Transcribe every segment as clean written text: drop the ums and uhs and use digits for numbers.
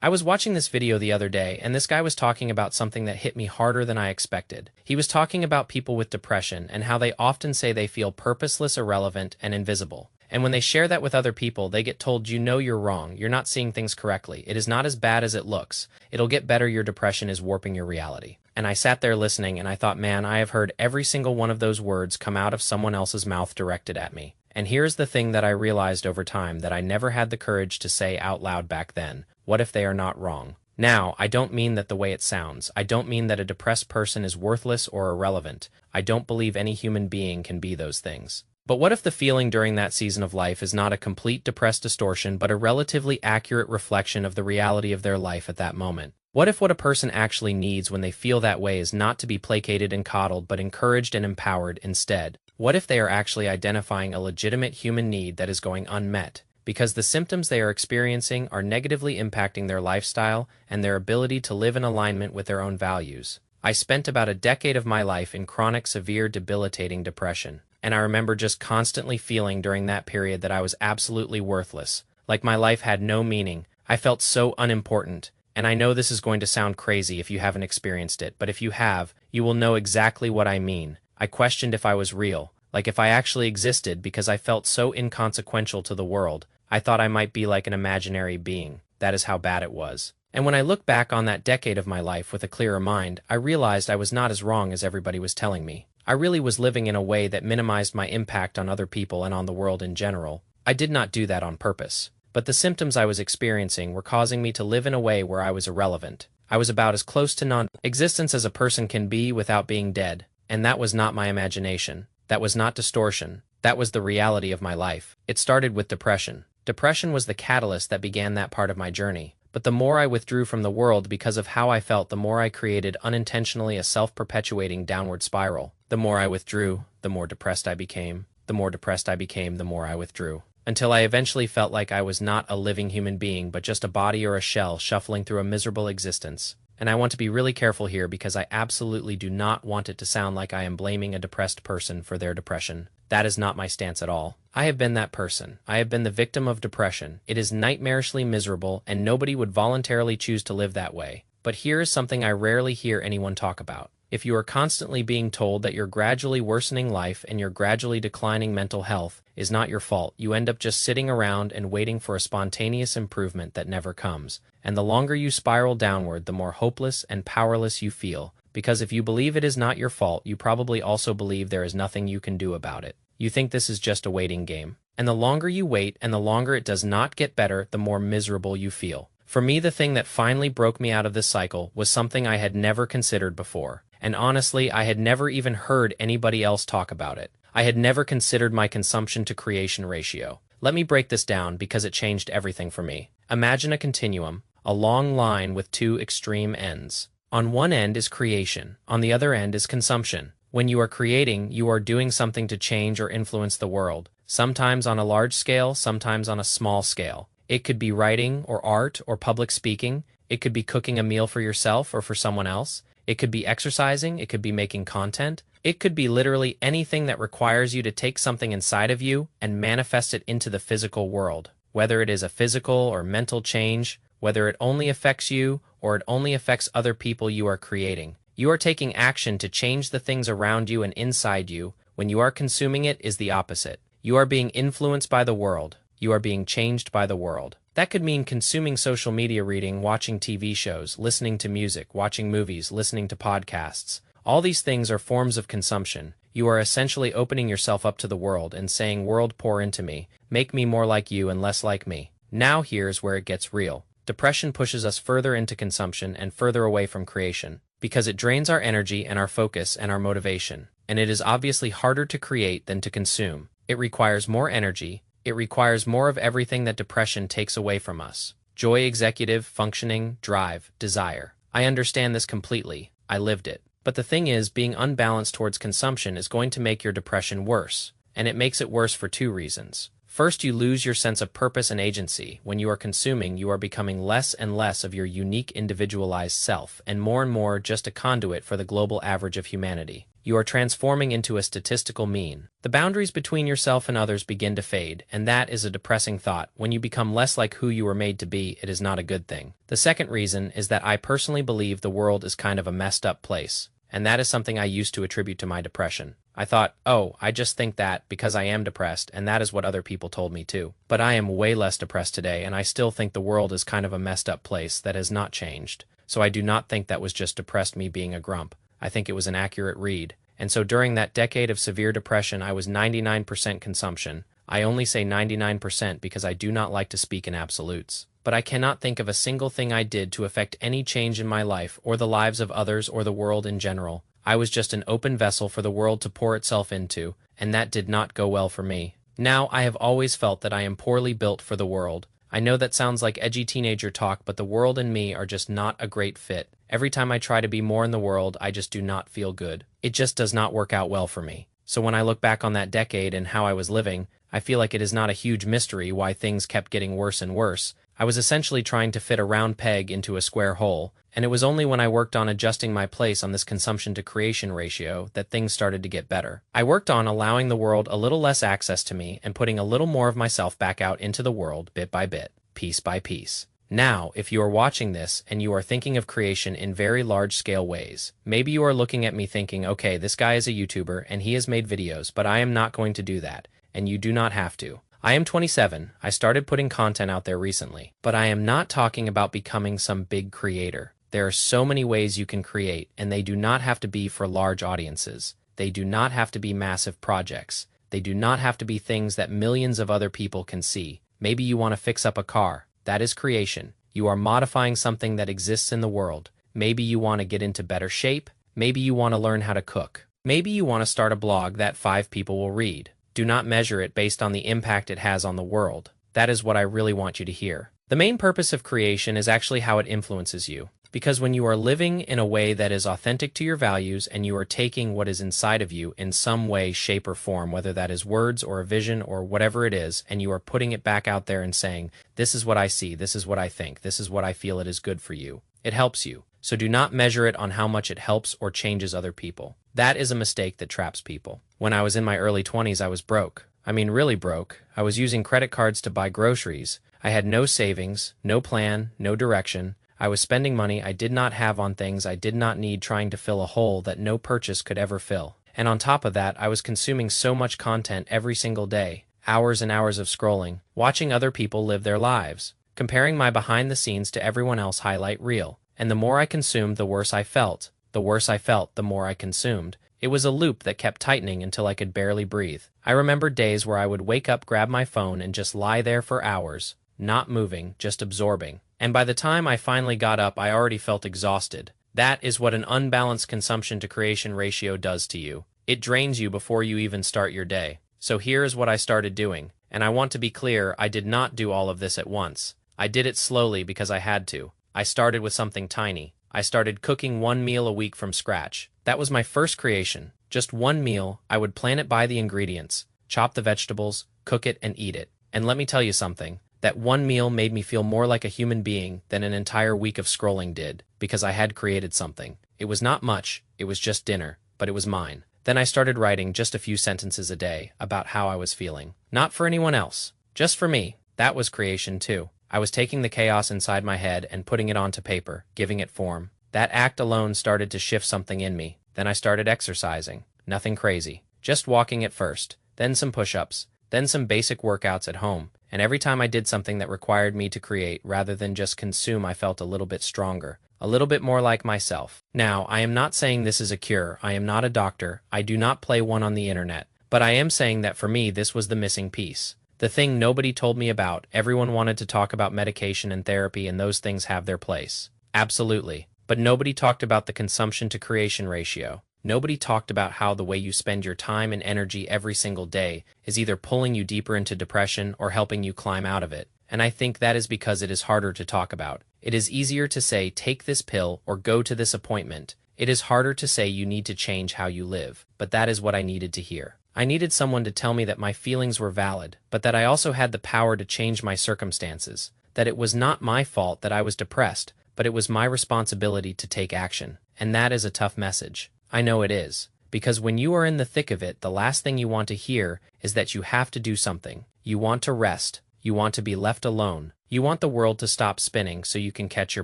I was watching this video the other day, and this guy was talking about something that hit me harder than I expected. He was talking about people with depression and how they often say they feel purposeless, irrelevant, and invisible. And when they share that with other people, they get told, you know, you're wrong, you're not seeing things correctly, it is not as bad as it looks, it'll get better, your depression is warping your reality. And I sat there listening and I thought, man, I have heard every single one of those words come out of someone else's mouth directed at me. And here's the thing that I realized over time that I never had the courage to say out loud back then: what if they are not wrong? Now, I don't mean that the way it sounds. I don't mean that a depressed person is worthless or irrelevant. I don't believe any human being can be those things. But what if the feeling during that season of life is not a complete depressed distortion, but a relatively accurate reflection of the reality of their life at that moment? What if what a person actually needs when they feel that way is not to be placated and coddled, but encouraged and empowered instead? What if they are actually identifying a legitimate human need that is going unmet, because the symptoms they are experiencing are negatively impacting their lifestyle and their ability to live in alignment with their own values? I spent about a decade of my life in chronic, severe, debilitating depression, and I remember just constantly feeling during that period that I was absolutely worthless, like my life had no meaning. I felt so unimportant. And I know this is going to sound crazy if you haven't experienced it, but if you have, you will know exactly what I mean. I questioned if I was real, like if I actually existed, because I felt so inconsequential to the world. I thought I might be like an imaginary being. That is how bad it was. And when I look back on that decade of my life with a clearer mind, I realized I was not as wrong as everybody was telling me. I really was living in a way that minimized my impact on other people and on the world in general. I did not do that on purpose. But the symptoms I was experiencing were causing me to live in a way where I was irrelevant. I was about as close to non-existence as a person can be without being dead. And that was not my imagination. That was not distortion. That was the reality of my life. It started with depression. Depression was the catalyst that began that part of my journey. But the more I withdrew from the world because of how I felt, the more I created unintentionally a self-perpetuating downward spiral. The more I withdrew, the more depressed I became. The more depressed I became, the more I withdrew. Until I eventually felt like I was not a living human being, but just a body or a shell shuffling through a miserable existence. And I want to be really careful here, because I absolutely do not want it to sound like I am blaming a depressed person for their depression. That is not my stance at all. I have been that person. I have been the victim of depression. It is nightmarishly miserable, and nobody would voluntarily choose to live that way. But here is something I rarely hear anyone talk about. If you are constantly being told that your gradually worsening life and your gradually declining mental health is not your fault, you end up just sitting around and waiting for a spontaneous improvement that never comes. And the longer you spiral downward, the more hopeless and powerless you feel, because if you believe it is not your fault, you probably also believe there is nothing you can do about it. You think this is just a waiting game. And the longer you wait and the longer it does not get better, the more miserable you feel. For me, the thing that finally broke me out of this cycle was something I had never considered before. And honestly, I had never even heard anybody else talk about it. I had never considered my consumption to creation ratio. Let me break this down, because it changed everything for me. Imagine a continuum, a long line with two extreme ends. On one end is creation, on the other end is consumption. When you are creating, you are doing something to change or influence the world, sometimes on a large scale, sometimes on a small scale. It could be writing or art or public speaking. It could be cooking a meal for yourself or for someone else. It could be exercising, it could be making content. It could be literally anything that requires you to take something inside of you and manifest it into the physical world. Whether it is a physical or mental change, whether it only affects you or it only affects other people you are creating. You are taking action to change the things around you and inside you. When you are consuming, it is the opposite. You are being influenced by the world. You are being changed by the world. That could mean consuming social media, reading, watching TV shows, listening to music, watching movies, listening to podcasts. All these things are forms of consumption. You are essentially opening yourself up to the world and saying, "World, pour into me. Make me more like you and less like me." Now here's where it gets real. Depression pushes us further into consumption and further away from creation, because it drains our energy and our focus and our motivation. And it is obviously harder to create than to consume. It requires more energy. It requires more of everything that depression takes away from us: joy, executive, functioning, drive, desire. I understand this completely. I lived it. But the thing is, being unbalanced towards consumption is going to make your depression worse. And it makes it worse for two reasons. First, you lose your sense of purpose and agency. When you are consuming, you are becoming less and less of your unique individualized self, and more just a conduit for the global average of humanity. You are transforming into a statistical mean. The boundaries between yourself and others begin to fade, and that is a depressing thought. When you become less like who you were made to be, it is not a good thing. The second reason is that I personally believe the world is kind of a messed up place, and that is something I used to attribute to my depression. I thought, oh, I just think that because I am depressed, and that is what other people told me too. But I am way less depressed today, and I still think the world is kind of a messed up place that has not changed. So I do not think that was just depressed me being a grump. I think it was an accurate read. And so during that decade of severe depression, I was 99% consumption. I only say 99% because I do not like to speak in absolutes. But I cannot think of a single thing I did to affect any change in my life or the lives of others or the world in general. I was just an open vessel for the world to pour itself into, and that did not go well for me. Now, I have always felt that I am poorly built for the world. I know that sounds like edgy teenager talk, but the world and me are just not a great fit. Every time I try to be more in the world, I just do not feel good. It just does not work out well for me. So when I look back on that decade and how I was living, I feel like it is not a huge mystery why things kept getting worse and worse. I was essentially trying to fit a round peg into a square hole, and it was only when I worked on adjusting my place on this consumption to creation ratio that things started to get better. I worked on allowing the world a little less access to me and putting a little more of myself back out into the world bit by bit, piece by piece. Now, if you are watching this and you are thinking of creation in very large-scale ways, maybe you are looking at me thinking, okay, this guy is a YouTuber and he has made videos, but I am not going to do that, and you do not have to. I am 27, I started putting content out there recently, but I am not talking about becoming some big creator. There are so many ways you can create, and they do not have to be for large audiences. They do not have to be massive projects. They do not have to be things that millions of other people can see. Maybe you want to fix up a car. That is creation. You are modifying something that exists in the world. Maybe you want to get into better shape. Maybe you want to learn how to cook. Maybe you want to start a blog that 5 people will read. Do not measure it based on the impact it has on the world. That is what I really want you to hear. The main purpose of creation is actually how it influences you. Because when you are living in a way that is authentic to your values and you are taking what is inside of you in some way, shape, or form, whether that is words or a vision or whatever it is, and you are putting it back out there and saying, this is what I see, this is what I think, this is what I feel it is good for you. It helps you. So do not measure it on how much it helps or changes other people. That is a mistake that traps people. When I was in my early 20s, I was broke. I mean, really broke. I was using credit cards to buy groceries. I had no savings, no plan, no direction. I was spending money I did not have on things I did not need, trying to fill a hole that no purchase could ever fill. And on top of that, I was consuming so much content every single day, hours and hours of scrolling, watching other people live their lives, comparing my behind the scenes to everyone else's highlight reel. And the more I consumed, the worse I felt. The worse I felt, the more I consumed. It was a loop that kept tightening until I could barely breathe. I remember days where I would wake up, grab my phone, and just lie there for hours, not moving, just absorbing. And by the time I finally got up, I already felt exhausted. That is what an unbalanced consumption to creation ratio does to you. It drains you before you even start your day. So here is what I started doing. And I want to be clear, I did not do all of this at once. I did it slowly because I had to. I started with something tiny. I started cooking 1 meal a week from scratch. That was my first creation. Just 1 meal. I would plan it by the ingredients, chop the vegetables, cook it, and eat it. And let me tell you something. That 1 meal made me feel more like a human being than an entire week of scrolling did, because I had created something. It was not much, it was just dinner, but it was mine. Then I started writing just a few sentences a day about how I was feeling. Not for anyone else, just for me. That was creation too. I was taking the chaos inside my head and putting it onto paper, giving it form. That act alone started to shift something in me. Then I started exercising. Nothing crazy. Just walking at first, then some push-ups, then some basic workouts at home. And every time I did something that required me to create rather than just consume, I felt a little bit stronger, a little bit more like myself. Now, I am not saying this is a cure. I am not a doctor. I do not play one on the internet. But I am saying that for me, this was the missing piece. The thing nobody told me about. Everyone wanted to talk about medication and therapy, and those things have their place. Absolutely. But nobody talked about the consumption to creation ratio. Nobody talked about how the way you spend your time and energy every single day is either pulling you deeper into depression or helping you climb out of it. And I think that is because it is harder to talk about. It is easier to say, take this pill or go to this appointment. It is harder to say you need to change how you live. But that is what I needed to hear. I needed someone to tell me that my feelings were valid, but that I also had the power to change my circumstances. That it was not my fault that I was depressed, but it was my responsibility to take action. And that is a tough message. I know it is, Because when you are in the thick of it, the last thing you want to hear is that you have to do something. You want to rest. You want to be left alone. You want the world to stop spinning so you can catch your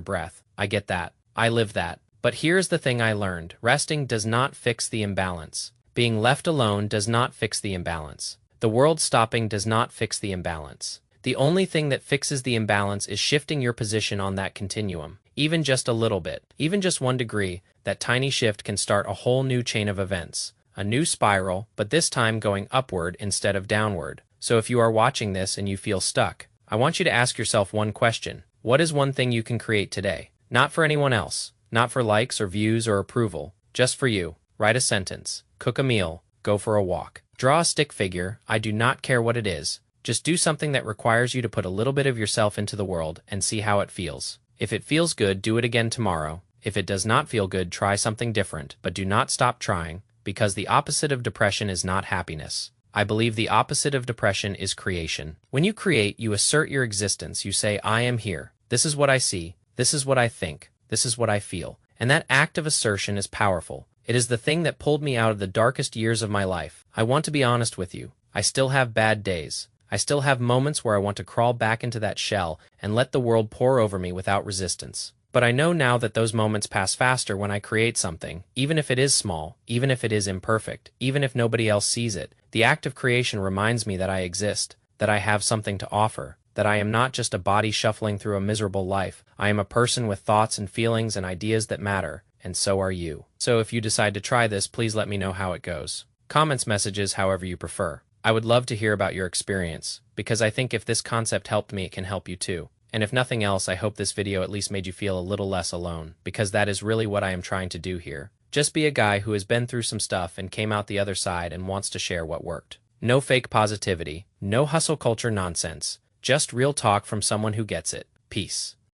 breath. I get that. I live that. But here's the thing I learned. Resting does not fix the imbalance. Being left alone does not fix the imbalance. The world stopping does not fix the imbalance. The only thing that fixes the imbalance is shifting your position on that continuum. Even just a little bit, even just 1 degree, that tiny shift can start a whole new chain of events. A new spiral, but this time going upward instead of downward. So if you are watching this and you feel stuck, I want you to ask yourself one question. What is one thing you can create today? Not for anyone else, not for likes or views or approval, just for you. Write a sentence, cook a meal, go for a walk. Draw a stick figure, I do not care what it is. Just do something that requires you to put a little bit of yourself into the world and see how it feels. If it feels good, do it again tomorrow. If it does not feel good, try something different, but do not stop trying, because the opposite of depression is not happiness. I believe the opposite of depression is creation. When you create, you assert your existence. You say, I am here. This is what I see. This is what I think. This is what I feel. And that act of assertion is powerful. It is the thing that pulled me out of the darkest years of my life. I want to be honest with you. I still have bad days. I still have moments where I want to crawl back into that shell and let the world pour over me without resistance. But I know now that those moments pass faster when I create something, even if it is small, even if it is imperfect, even if nobody else sees it. The act of creation reminds me that I exist, that I have something to offer, that I am not just a body shuffling through a miserable life. I am a person with thoughts and feelings and ideas that matter, and so are you. So if you decide to try this, please let me know how it goes. Comments, messages, however you prefer. I would love to hear about your experience, because I think if this concept helped me, it can help you too. And if nothing else, I hope this video at least made you feel a little less alone, because that is really what I am trying to do here. Just be a guy who has been through some stuff and came out the other side and wants to share what worked. No fake positivity, no hustle culture nonsense, just real talk from someone who gets it. Peace.